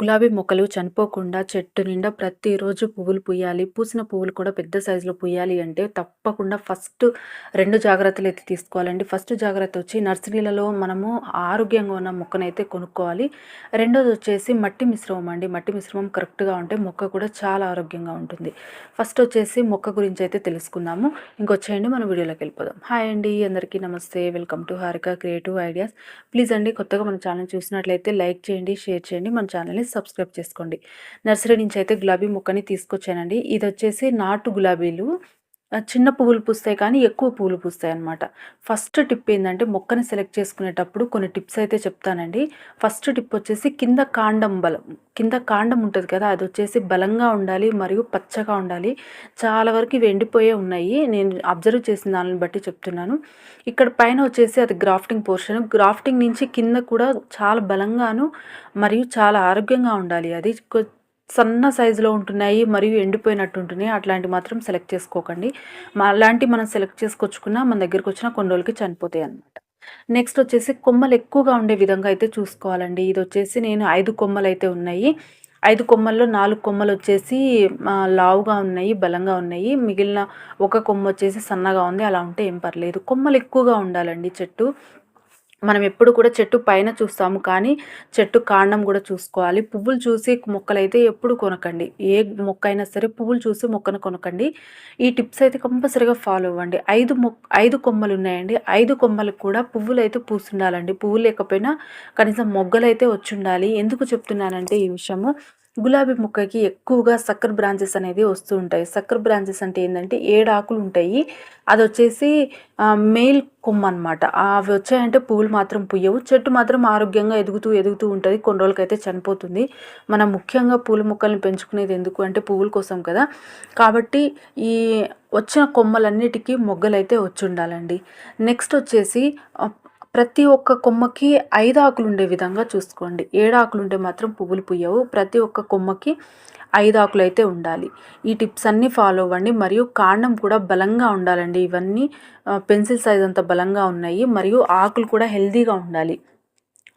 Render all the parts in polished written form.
గులాబీ మొక్కలు చనిపోకుండా చెట్టు నిండా ప్రతిరోజు పువ్వులు పూయాలి. పూసిన పువ్వులు కూడా పెద్ద సైజులో పూయాలి అంటే తప్పకుండా ఫస్ట్ 2 జాగ్రత్తలైతే తీసుకోవాలండి. ఫస్ట్ జాగ్రత్త వచ్చి నర్సరీలలో మనము ఆరోగ్యంగా ఉన్న మొక్కనైతే కొనుక్కోవాలి. రెండోదొచ్చేసి మట్టి మిశ్రమం అండి. మట్టి మిశ్రమం కరెక్ట్‌గా ఉంటే మొక్క కూడా చాలా ఆరోగ్యంగా ఉంటుంది. ఫస్ట్ వచ్చేసి మొక్క గురించి అయితే తెలుసుకుందాము. ఇంకొచ్చేయండి మన వీడియోలోకెళ్ళిపోదాం. హాయ్ అండి, అందరికీ నమస్తే. Welcome to Harika creative ideas. Please అండి, కొత్తగా మన ఛానల్ చూసినట్లయితే లైక్ చేయండి, షేర్ చేయండి, మన ఛానల్‌ని సబ్స్క్రైబ్ చేసుకోండి. నర్సరీ నుంచి అయితే గులాబీ మొక్కని తీసుకొచ్చానండి. ఇదొచ్చేసి నాటు గులాబీలు. చిన్న పువ్వులు పూస్తాయి కానీ ఎక్కువ పువ్వులు పూస్తాయన్నమాట. ఫస్ట్ టిప్ ఏందంటే మొక్కని సెలెక్ట్ చేసుకునేటప్పుడు కొన్ని టిప్స్ అయితే చెప్తానండి. ఫస్ట్ టిప్ వచ్చేసి కింద కాండం ఉంటది కదా! అదొచ్చేసి బలంగా ఉండాలి మరియు పచ్చగా ఉండాలి. చాలా వరకు ఇవి ఎండిపోయే ఉన్నాయి. నేను అబ్జర్వ్ చేసిన దాన్ని బట్టి చెప్తున్నాను. ఇక్కడ పైన వచ్చేసి అది గ్రాఫ్టింగ్ పోర్షన్. గ్రాఫ్టింగ్ నుంచి కింద కూడా చాలా బలంగాను మరియు చాలా ఆరోగ్యంగా ఉండాలి. అది సన్న సైజులో ఉంటున్నాయి మరియు ఎండిపోయినట్టు ఉంటున్నాయి. అట్లాంటివి మాత్రం సెలెక్ట్ చేసుకోకండి. అలాంటివి మనం సెలెక్ట్ చేసుకొచ్చుకున్నా మన దగ్గరికి వచ్చిన కొన్ని రోజులకి చనిపోతాయి అన్నమాట. నెక్స్ట్ వచ్చేసి కొమ్మలు ఎక్కువగా ఉండే విధంగా అయితే చూసుకోవాలండి. ఇది వచ్చేసి నేను 5 కొమ్మలు అయితే ఉన్నాయి. 5 కొమ్మల్లో 4 కొమ్మలు వచ్చేసి లావుగా ఉన్నాయి, బలంగా ఉన్నాయి. మిగిలిన ఒక కొమ్మ వచ్చేసి సన్నగా ఉంది. అలా ఉంటే ఏం పర్లేదు. కొమ్మలు ఎక్కువగా ఉండాలండి చెట్టు. మనం ఎప్పుడు కూడా చెట్టు పైన చూస్తాము కానీ చెట్టు కాండం కూడా చూసుకోవాలి. పువ్వులు చూసి మొక్కలైతే ఎప్పుడు కొనకండి. ఏ మొక్క అయినా సరే పువ్వులు చూసి మొక్కను కొనకండి. ఈ టిప్స్ అయితే కంపల్సరీగా ఫాలో అవ్వండి. 5 కొమ్మలు ఉన్నాయండి. 5 కొమ్మలకు కూడా పువ్వులు అయితే పూస్తుండాలండి. పువ్వులు లేకపోయినా కనీసం మొగ్గలైతే వచ్చుండాలి. ఎందుకు చెప్తున్నానంటే ఈ విషయము, గులాబీ మొక్కకి ఎక్కువగా సక్కర్ బ్రాంచెస్ అనేది వస్తూ ఉంటాయి. సక్కర్ బ్రాంచెస్ అంటే ఏంటంటే 7 ఆకులు ఉంటాయి. అదొచ్చేసి మేల్ కొమ్మ అనమాట. అవి వచ్చాయంటే పువ్వులు మాత్రం పుయ్యవు. చెట్టు మాత్రం ఆరోగ్యంగా ఎదుగుతూ ఉంటుంది. కొన్ని రోజులకైతే చనిపోతుంది. మనం ముఖ్యంగా పూల మొక్కల్ని పెంచుకునేది ఎందుకు అంటే పువ్వుల కోసం కదా! కాబట్టి ఈ వచ్చిన కొమ్మలన్నిటికీ మొగ్గలైతే వచ్చుండాలండి. నెక్స్ట్ వచ్చేసి ప్రతి ఒక్క కొమ్మకి 5 ఆకులు ఉండే విధంగా చూసుకోండి. 7 ఆకులు ఉంటే మాత్రం పువ్వులు పుయ్యవు. ప్రతి ఒక్క కొమ్మకి 5 ఆకులు అయితే ఉండాలి. ఈ టిప్స్ అన్నీ ఫాలో అవ్వండి. మరియు కాండం కూడా బలంగా ఉండాలండి. ఇవన్నీ పెన్సిల్ సైజ్ అంత బలంగా ఉన్నాయి. మరియు ఆకులు కూడా హెల్తీగా ఉండాలి.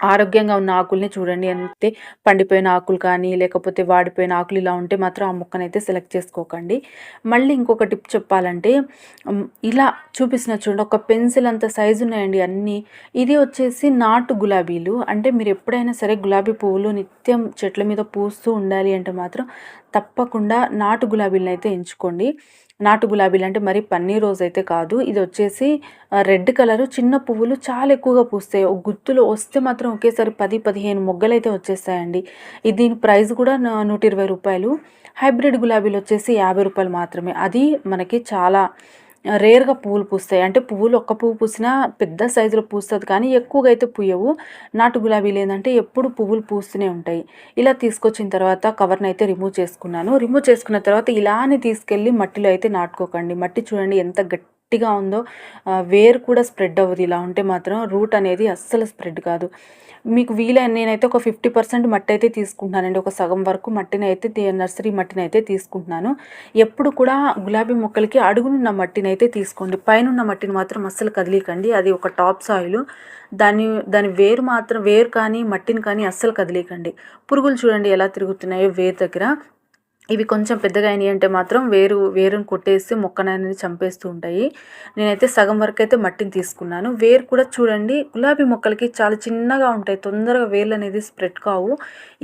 ఆరోగ్యంగా ఉన్న ఆకుల్ని చూడండి. అంతే పండిపోయిన ఆకులు కానీ లేకపోతే వాడిపోయిన ఆకులు ఇలా ఉంటే మాత్రం ఆ మొక్కనైతే సెలెక్ట్ చేసుకోకండి. మళ్ళీ ఇంకొక టిప్ చెప్పాలంటే ఇలా చూపిస్తున్న చూడండి, ఒక పెన్సిల్ అంత సైజు ఉన్నాయండి అన్నీ. ఇది వచ్చేసి నాటు గులాబీలు. అంటే మీరు ఎప్పుడైనా సరే గులాబీ పువ్వులు నిత్యం చెట్ల మీద పూస్తూ ఉండాలి అంటే మాత్రం తప్పకుండా నాటు గులాబీలను అయితే ఎంచుకోండి. నాటు గులాబీలు అంటే మరి పన్నీర్ రోజ్ అయితే కాదు. ఇది వచ్చేసి రెడ్ కలరు, చిన్న పువ్వులు చాలా ఎక్కువగా పూస్తాయి. ఒక గుత్తులో వస్తే మాత్రం ఒకేసారి 10-15 మొగ్గలైతే వచ్చేస్తాయండి. దీని ప్రైస్ కూడా 120 రూపాయలు. హైబ్రిడ్ గులాబీలు వచ్చేసి 50 రూపాయలు మాత్రమే. అది మనకి చాలా రేర్గా పువ్వులు పూస్తాయి. అంటే పువ్వులు ఒక్క పువ్వు పూసినా పెద్ద సైజులో పూస్తుంది కానీ ఎక్కువగా అయితే పూయవు. నాటు గులాబీలు ఏంటంటే ఎప్పుడు పువ్వులు పూస్తూనే ఉంటాయి. ఇలా తీసుకొచ్చిన తర్వాత కవర్ని అయితే రిమూవ్ చేసుకున్నాను. రిమూవ్ చేసుకున్న తర్వాత ఇలానే తీసుకెళ్ళి మట్టిలో అయితే నాటుకోకండి. మట్టి చూడండి ఎంత గట్టిగా ఉందో. వేరు కూడా స్ప్రెడ్ అవ్వదు. ఇలా ఉంటే మాత్రం రూట్ అనేది అస్సలు స్ప్రెడ్ కాదు. మీకు వీలైన నేనైతే ఒక 50% మట్టి అయితే తీసుకుంటున్నానండి. ఒక సగం వరకు మట్టిని అయితే నర్సరీ మట్టిని అయితే తీసుకుంటున్నాను. ఎప్పుడు కూడా గులాబీ మొక్కలకి అడుగునున్న మట్టిని అయితే తీసుకోండి. పైనున్న మట్టిని మాత్రం అస్సలు కదిలీకండి. అది ఒక టాప్ సాయిల్. దాని వేరు కానీ మట్టిని కానీ అస్సలు కదిలీకండి. పురుగులు చూడండి ఎలా తిరుగుతున్నాయో వేరు దగ్గర. ఇవి కొంచెం పెద్దగా అయినాయి అంటే మాత్రం వేరుని కొట్టేసి మొక్కననేది చంపేస్తూ ఉంటాయి. నేనైతే సగం వరకు అయితే మట్టిని తీసుకున్నాను. వేరు కూడా చూడండి, గులాబీ మొక్కలకి చాలా చిన్నగా ఉంటాయి. తొందరగా వేర్లు అనేది స్ప్రెడ్ కావు.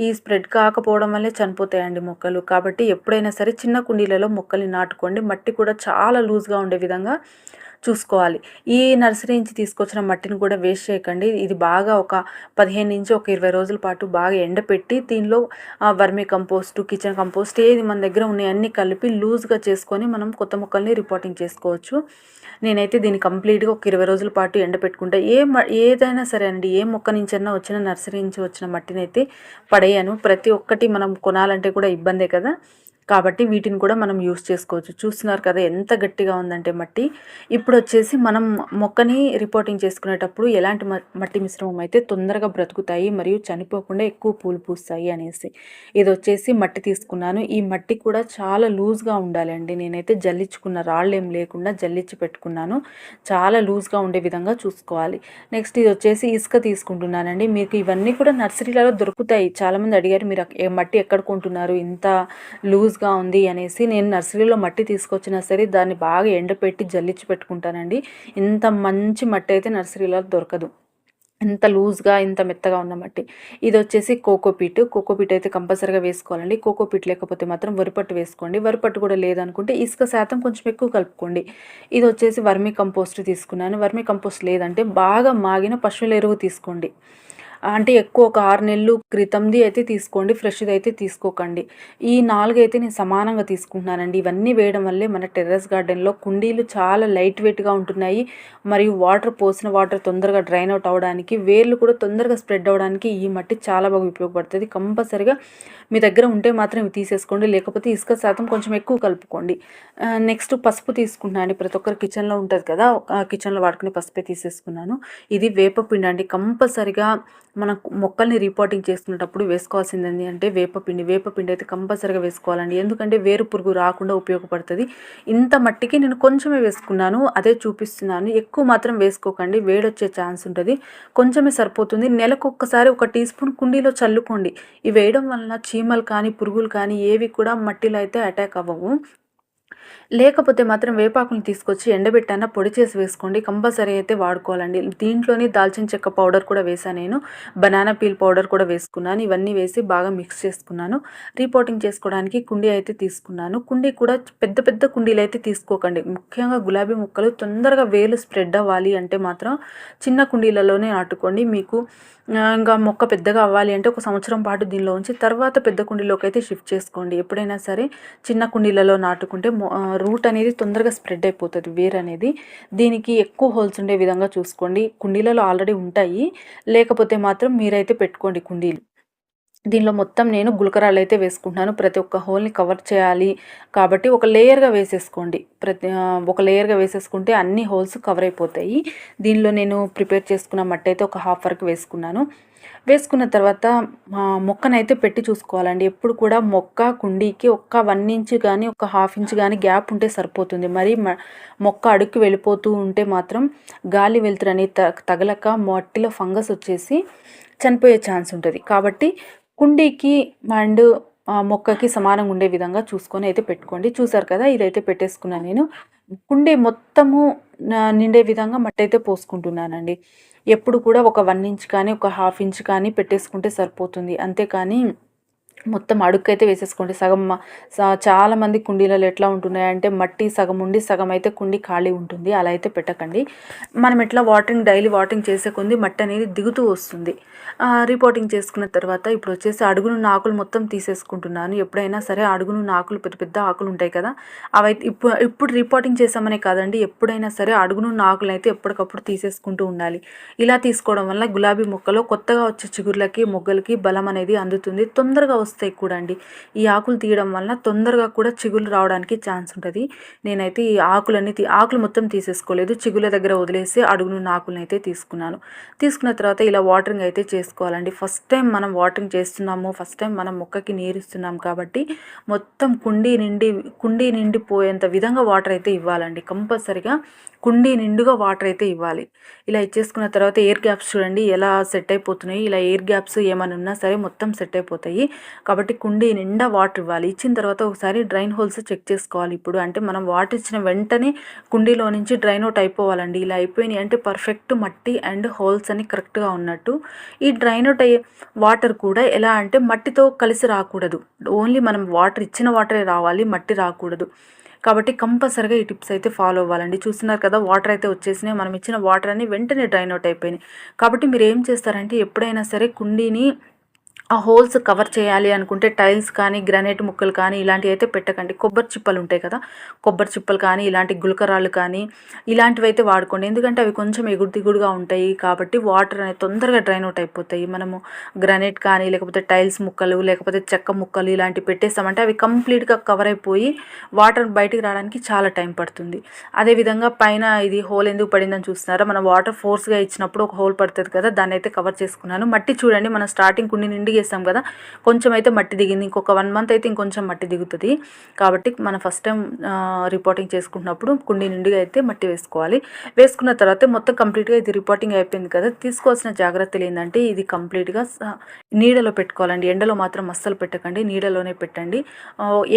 ఈ స్ప్రెడ్ కాకపోవడం వల్లే చనిపోతాయండి మొక్కలు. కాబట్టి ఎప్పుడైనా సరే చిన్న కుండీలలో మొక్కల్ని నాటుకోండి. మట్టి కూడా చాలా లూజ్గా ఉండే విధంగా చూసుకోవాలి. ఈ నర్సరీ నుంచి తీసుకొచ్చిన మట్టిని కూడా వేస్ట్ చేయకండి. ఇది బాగా ఒక 15 నుంచి ఒక 20 రోజుల పాటు బాగా ఎండపెట్టి దీనిలో వర్మీ కంపోస్ట్, కిచెన్ కంపోస్ట్ ఏది మన దగ్గర ఉన్నాయి అన్నీ కలిపి లూజ్గా చేసుకొని మనం కొత్త మొక్కల్ని రిపోర్టింగ్ చేసుకోవచ్చు. నేనైతే దీన్ని కంప్లీట్గా ఒక 20 రోజుల పాటు ఎండపెట్టుకుంటా. ఏదైనా సరే అండి, ఏ మొక్క నుంచైనా వచ్చిన నర్సరీ నుంచి వచ్చిన మట్టిని అయితే పడేయను. ప్రతి ఒక్కటి మనం కొనాలంటే కూడా ఇబ్బందే కదా. కాబట్టి వీటిని కూడా మనం యూస్ చేసుకోవచ్చు. చూస్తున్నారు కదా ఎంత గట్టిగా ఉందంటే మట్టి. ఇప్పుడు వచ్చేసి మనం మొక్కని రిపోర్టింగ్ చేసుకునేటప్పుడు ఎలాంటి మట్టి మిశ్రమం అయితే తొందరగా బ్రతుకుతాయి మరియు చనిపోకుండా ఎక్కువ పూలు పూస్తాయి అనేసి. ఇది వచ్చేసి మట్టి తీసుకున్నాను. ఈ మట్టి కూడా చాలా లూజ్గా ఉండాలండి. నేనైతే జల్లించుకున్న రాళ్ళు ఏం లేకుండా జల్లించి పెట్టుకున్నాను. చాలా లూజ్గా ఉండే విధంగా చూసుకోవాలి. నెక్స్ట్ ఇది వచ్చేసి ఇసుక తీసుకుంటున్నానండి. మీకు ఇవన్నీ కూడా నర్సరీలలో దొరుకుతాయి. చాలామంది అడిగారు మీరు మట్టి ఎక్కడ కొంటున్నారు ఇంత లూజ్గా ఉంది అనేసి. నేను నర్సరీలో మట్టి తీసుకొచ్చినా సరే దాన్ని బాగా ఎండపెట్టి జల్లించి పెట్టుకుంటానండి. ఇంత మంచి మట్టి అయితే నర్సరీలో దొరకదు. ఇంత లూజ్గా ఇంత మెత్తగా ఉన్న మట్టి. ఇది వచ్చేసి కోకోపీట్ అయితే కంపల్సరీగా వేసుకోవాలండి. కోకోపీట్ లేకపోతే మాత్రం వరిపట్టు వేసుకోండి. వరిపట్టు కూడా లేదనుకుంటే ఇసుక శాతం కొంచెం ఎక్కువ కలుపుకోండి. ఇది వచ్చేసి వర్మీ కంపోస్ట్ తీసుకున్నాను. వర్మీ కంపోస్ట్ లేదంటే బాగా మాగిన పశువుల ఎరువు తీసుకోండి. అంటే ఎక్కువ ఒక 6 నెలలు క్రితంది అయితే తీసుకోండి, ఫ్రెష్ది అయితే తీసుకోకండి. ఈ 4 అయితే నేను సమానంగా తీసుకుంటున్నానండి. ఇవన్నీ వేయడం వల్లే మన టెర్రస్ గార్డెన్లో కుండీలు చాలా లైట్ వెయిట్గా ఉంటున్నాయి. మరియు పోసిన వాటర్ తొందరగా డ్రైన్ అవుట్ అవ్వడానికి, వేర్లు కూడా తొందరగా స్ప్రెడ్ అవ్వడానికి ఈ మట్టి చాలా బాగా ఉపయోగపడుతుంది. కంపల్సరిగా మీ దగ్గర ఉంటే మాత్రం ఇవి తీసేసుకోండి, లేకపోతే ఇసుక శాతం కొంచెం ఎక్కువ కలుపుకోండి. నెక్స్ట్ పసుపు తీసుకుంటున్నాను. ప్రతి ఒక్కరు కిచెన్లో ఉంటుంది కదా, కిచెన్లో వాడుకునే పసుపే తీసేసుకున్నాను. ఇది వేపపిండి అండి. కంపల్సరిగా మన మొక్కల్ని రిపోర్టింగ్ చేసుకునేటప్పుడు వేసుకోవాల్సింది అంటే వేపపిండి అయితే కంపల్సరీగా వేసుకోవాలండి. ఎందుకంటే వేరు పురుగు రాకుండా ఉపయోగపడుతుంది. ఇంత మట్టికి నేను కొంచెమే వేసుకున్నాను, అదే చూపిస్తున్నాను. ఎక్కువ మాత్రం వేసుకోకండి, వేడొచ్చే ఛాన్స్ ఉంటుంది. కొంచెమే సరిపోతుంది. నెలకు ఒక్కసారి 1 టీ స్పూన్ కుండీలో చల్లుకోండి. ఇవి వేయడం వలన చీమలు కానీ పురుగులు కానీ ఏవి కూడా మట్టిలో అయితే అటాక్ అవ్వవు. లేకపోతే మాత్రం వేపాకుని తీసుకొచ్చి ఎండబెట్టన్నా పొడి చేసి వేసుకోండి. కంపల్సరీ అయితే వాడుకోవాలండి. దీంట్లోని దాల్చిన చెక్క పౌడర్ కూడా వేసాను నేను. బనానా పీల్ పౌడర్ కూడా వేసుకున్నాను. ఇవన్నీ వేసి బాగా మిక్స్ చేసుకున్నాను. రిపోర్టింగ్ చేసుకోవడానికి కుండీ అయితే తీసుకున్నాను. కుండీ కూడా పెద్ద పెద్ద కుండీలు అయితే తీసుకోకండి. ముఖ్యంగా గులాబీ మొక్కలు తొందరగా వేలు స్ప్రెడ్ అవ్వాలి అంటే మాత్రం చిన్న కుండీలలోనే నాటుకోండి. మీకు ఇంకా మొక్క పెద్దగా అవ్వాలి అంటే 1 సంవత్సరం పాటు దీనిలో ఉంచి తర్వాత పెద్ద కుండీలోకి అయితే షిఫ్ట్ చేసుకోండి. ఎప్పుడైనా సరే చిన్న కుండీలలో నాటుకుంటే రూట్ అనేది తొందరగా స్ప్రెడ్ అయిపోతుంది, వేర్ అనేది. దీనికి ఎక్కువ హోల్స్ ఉండే విధంగా చూసుకోండి. కుండీలలో ఆల్రెడీ ఉంటాయి, లేకపోతే మాత్రం మీరైతే పెట్టుకోండి కుండీలు. దీనిలో మొత్తం నేను గులకరాళ్ళు అయితే వేసుకుంటున్నాను. ప్రతి ఒక్క హోల్ని కవర్ చేయాలి కాబట్టి ఒక లేయర్గా వేసేసుకోండి. ఒక లేయర్గా వేసేసుకుంటే అన్ని హోల్స్ కవర్ అయిపోతాయి. దీనిలో నేను ప్రిపేర్ చేసుకున్న మట్టి అయితే ఒక హాఫ్ వరకు వేసుకున్నాను. వేసుకున్న తర్వాత మొక్కనైతే పెట్టి చూసుకోవాలండి. ఎప్పుడు కూడా మొక్క కుండీకి ఒక 1 ఇంచ్ కానీ ఒక హాఫ్ ఇంచ్ కానీ గ్యాప్ ఉంటే సరిపోతుంది. మరి మొక్క అడుక్కి వెళ్ళిపోతూ ఉంటే మాత్రం గాలి వెలుతురని తగలక మట్టిలో ఫంగస్ వచ్చేసి చనిపోయే ఛాన్స్ ఉంటుంది. కాబట్టి కుండీకి అండ్ మొక్కకి సమానంగా ఉండే విధంగా చూసుకొని అయితే పెట్టుకోండి. చూసారు కదా, ఇదైతే పెట్టేసుకున్నాను నేను. కుండీ మొత్తము నిండే విధంగా మట్టి అయితే పోసుకుంటున్నానండి. ఎప్పుడు కూడా ఒక 1 ఇంచ్ కానీ ఒక హాఫ్ ఇంచ్ కానీ పెట్టేసుకుంటే సరిపోతుంది. అంతేకాని మొత్తం అడుక్కైతే వేసేసుకోండి. చాలామంది కుండీలలో ఎట్లా ఉంటున్నాయంటే మట్టి సగం ఉండి సగం అయితే కుండీ ఖాళీ ఉంటుంది. అలా అయితే పెట్టకండి. మనం ఎట్లా డైలీ వాటరింగ్ చేసే కొద్ది మట్టి అనేది దిగుతూ వస్తుంది. రిపోర్టింగ్ చేసుకున్న తర్వాత ఇప్పుడు వచ్చేసి అడుగునున్న ఆకులు మొత్తం తీసేసుకుంటున్నాను. ఎప్పుడైనా సరే అడుగునున్న ఆకులు పెద్ద పెద్ద ఆకులు ఉంటాయి కదా, అవైతే ఇప్పుడు రిపోర్టింగ్ చేసామనే కాదండి, ఎప్పుడైనా సరే అడుగునున్న ఆకులు అయితే ఎప్పటికప్పుడు తీసేసుకుంటూ ఉండాలి. ఇలా తీసుకోవడం వల్ల గులాబీ మొక్కలో కొత్తగా వచ్చే చిగుర్లకి మొగ్గలకి బలం అనేది అందుతుంది. తొందరగా వస్తాయి కూడా అండి. ఈ ఆకులు తీయడం వల్ల తొందరగా కూడా చిగుళ్ళు రావడానికి ఛాన్స్ ఉంటుంది. నేనైతే ఈ ఆకులు మొత్తం తీసేసుకోలేదు, చిగుళ్ళ దగ్గర వదిలేసి అడుగునున్న ఆకులను అయితే తీసుకున్నాను. తీసుకున్న తర్వాత ఇలా వాటరింగ్ అయితే చేసుకోవాలండి. ఫస్ట్ టైం మనం వాటరింగ్ చేస్తున్నాము, ఫస్ట్ టైం మనం మొక్కకి నీరుస్తున్నాం కాబట్టి మొత్తం కుండీ నిండిపోయేంత విధంగా వాటర్ అయితే ఇవ్వాలండి. కంపల్సరిగా కుండీ నిండుగా వాటర్ అయితే ఇవ్వాలి. ఇలా ఇచ్చేసుకున్న తర్వాత ఎయిర్ గ్యాప్స్ చూడండి ఎలా సెట్ అయిపోతున్నాయి. ఇలా ఎయిర్ గ్యాప్స్ ఏమైనా ఉన్నా సరే మొత్తం సెట్ అయిపోతాయి. కాబట్టి కుండీ నిండా వాటర్ ఇవ్వాలి. ఇచ్చిన తర్వాత ఒకసారి డ్రైన్ హోల్స్ చెక్ చేసుకోవాలి. ఇప్పుడు అంటే మనం వాటర్ ఇచ్చిన వెంటనే కుండీలో నుంచి డ్రైన్ అవుట్ అయిపోవాలండి. ఇలా అయిపోయినాయి అంటే పర్ఫెక్ట్ మట్టి అండ్ హోల్స్ అని కరెక్ట్గా ఉన్నట్టు. ఈ డ్రైన్ అవుట్ అయ్యే వాటర్ కూడా ఎలా అంటే మట్టితో కలిసి రాకూడదు. ఓన్లీ మనం వాటర్ ఇచ్చిన వాటరే రావాలి, మట్టి రాకూడదు. కాబట్టి కంపల్సరిగా ఈ టిప్స్ అయితే ఫాలో అవ్వాలండి. చూస్తున్నారు కదా, వాటర్ అయితే వచ్చేసినాయి. మనం ఇచ్చిన వాటర్ అన్ని వెంటనే డ్రైన్ అవుట్ అయిపోయినాయి. కాబట్టి మీరు ఏం చేస్తారంటే ఎప్పుడైనా సరే కుండీని ఆ హోల్స్ కవర్ చేయాలి అనుకుంటే టైల్స్ కానీ, గ్రానైట్ ముక్కలు కానీ ఇలాంటివి అయితే పెట్టకండి. కొబ్బరి చిప్పలు ఉంటాయి కదా! కొబ్బరి చిప్పలు కానీ, ఇలాంటి గులకరాళ్ళు కానీ ఇలాంటివైతే వాడుకోండి. ఎందుకంటే అవి కొంచెం ఎగుడు దిగుడుగా ఉంటాయి కాబట్టి వాటర్ అనేది తొందరగా డ్రైన్ అవుట్ అయిపోతాయి. మనము గ్రానైట్ కానీ, లేకపోతే టైల్స్ ముక్కలు, లేకపోతే చెక్క ముక్కలు ఇలాంటివి పెట్టేసామంటే అవి కంప్లీట్‌గా కవర్ అయిపోయి వాటర్ బయటికి రావడానికి చాలా టైం పడుతుంది. అదేవిధంగా పైన ఇది హోల్ ఎందుకు పడిందని చూస్తున్నారా? మనం వాటర్ ఫోర్స్‌గా ఇచ్చినప్పుడు ఒక హోల్ పడుతది కదా! దాన్నైతే కవర్ చేసుకున్నాను. మట్టి చూడండి, మనం స్టార్టింగ్ కుండి నిండుగా ఏసాం కదా! కొంచెం అయితే మట్టి దిగింది. ఇంకొక 1 మంత్ అయితే ఇంకొంచెం మట్టి దిగుతది. కాబట్టి మనం ఫస్ట్ టైం రిపోర్టింగ్ చేసుకుంటున్నప్పుడు కుండీ నిండుగా అయితే మట్టి వేసుకోవాలి. వేసుకున్న తర్వాత మొత్తం కంప్లీట్‌గా ఇది రిపోర్టింగ్ అయిపోయింది కదా! తీసుకోవాల్సిన జాగ్రత్తలు ఏందంటే ఇది కంప్లీట్‌గా నీడలో పెట్టుకోవాలండి. ఎండలో మాత్రం అస్సలు పెట్టకండి. నీడలోనే పెట్టండి.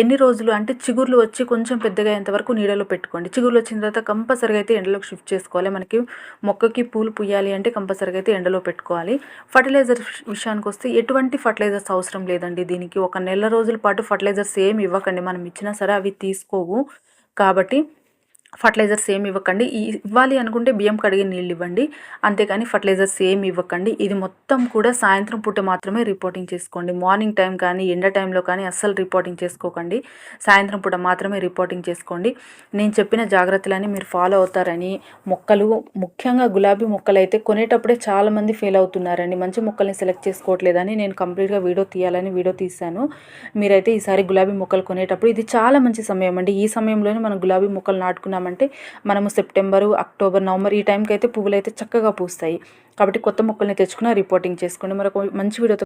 ఎన్ని రోజులు అంటే చిగుర్లు వచ్చి కొంచెం పెద్దగా అయ్యేంత వరకు నీడలో పెట్టుకోండి. చిగుర్లు వచ్చిన తర్వాత కంపల్సరీగా అయితే ఎండలోకి షిఫ్ట్ చేసుకోవాలి. మనకి మొక్కకి పూలు పూయాలి అంటే కంపల్సరీగా అయితే ఎండలో పెట్టుకోవాలి. ఫర్టిలైజర్ విషయానికొస్తే ఎటువంటి ఫర్టిలైజర్స్ అవసరం లేదండి దీనికి. ఒక నెల రోజుల పాటు ఫర్టిలైజర్స్ ఏమి ఇవ్వకండి. మనం ఇచ్చినా సరే అవి తీసుకోవు. కాబట్టి ఫర్టిలైజర్స్ ఏమి ఇవ్వకండి. ఇవ్వాలి అనుకుంటే బియ్యం కడిగిన నీళ్ళు ఇవ్వండి. అంతేకాని ఫర్టిలైజర్స్ ఏమి ఇవ్వకండి. ఇది మొత్తం కూడా సాయంత్రం పూట మాత్రమే రిపోర్టింగ్ చేసుకోండి. మార్నింగ్ టైం కానీ, ఎండ టైంలో కానీ అస్సలు రిపోర్టింగ్ చేసుకోకండి. సాయంత్రం పూట మాత్రమే రిపోర్టింగ్ చేసుకోండి. నేను చెప్పిన జాగ్రత్తలన్నీ మీరు ఫాలో అవుతారని, మొక్కలు ముఖ్యంగా గులాబీ మొక్కలైతే కొనేటప్పుడే చాలామంది ఫెయిల్ అవుతున్నారండి. మంచి మొక్కల్ని సెలెక్ట్ చేసుకోవట్లేదని నేను కంప్లీట్‌గా వీడియో తీయాలని వీడియో తీశాను. మీరైతే ఈసారి గులాబీ మొక్కలు కొనేటప్పుడు ఇది చాలా మంచి సమయం అండి. ఈ సమయంలోనే మనం గులాబీ మొక్కలు నాటుకున్నామంటే మనము సెప్టెంబరు, అక్టోబర్, నవంబర్ ఈ టైంకి అయితే పువ్వులైతే చక్కగా పూస్తాయి. కాబట్టి కొత్త మొక్కల్ని తెచ్చుకున్న రిపోర్టింగ్ చేసుకోండి. మరొక మంచి వీడియోతో